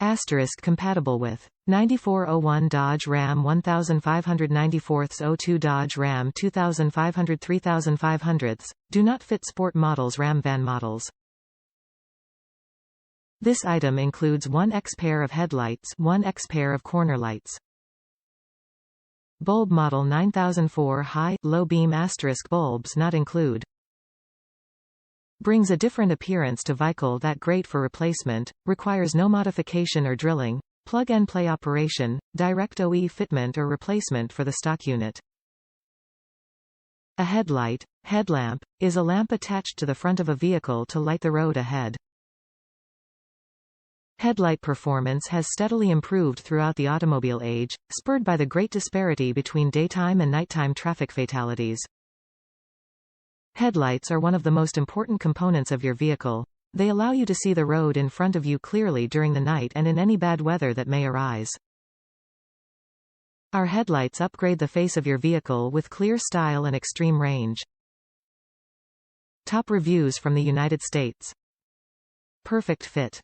Asterisk compatible with 9401 Dodge Ram 1594-02 Dodge Ram 2500 3500. Do not fit sport models Ram van models. This item includes 1x pair of headlights, 1x pair of corner lights. Bulb model 9004 high, low beam asterisk bulbs not include. Brings a different appearance to Veichle that great for replacement, requires no modification or drilling, plug-and-play operation, direct OE fitment or replacement for the stock unit. A headlight, headlamp, is a lamp attached to the front of a vehicle to light the road ahead. Headlight performance has steadily improved throughout the automobile age, spurred by the great disparity between daytime and nighttime traffic fatalities. Headlights are one of the most important components of your vehicle. They allow you to see the road in front of you clearly during the night and in any bad weather that may arise. Our headlights upgrade the face of your vehicle with clear style and extreme range. Top reviews from the United States. Perfect fit.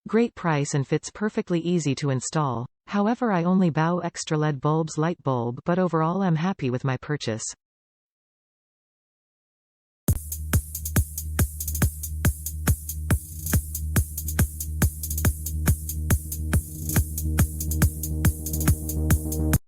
Great price and fits perfectly easy to install. However, I only bow extra LED bulbs light bulb, but overall I'm happy with my purchase.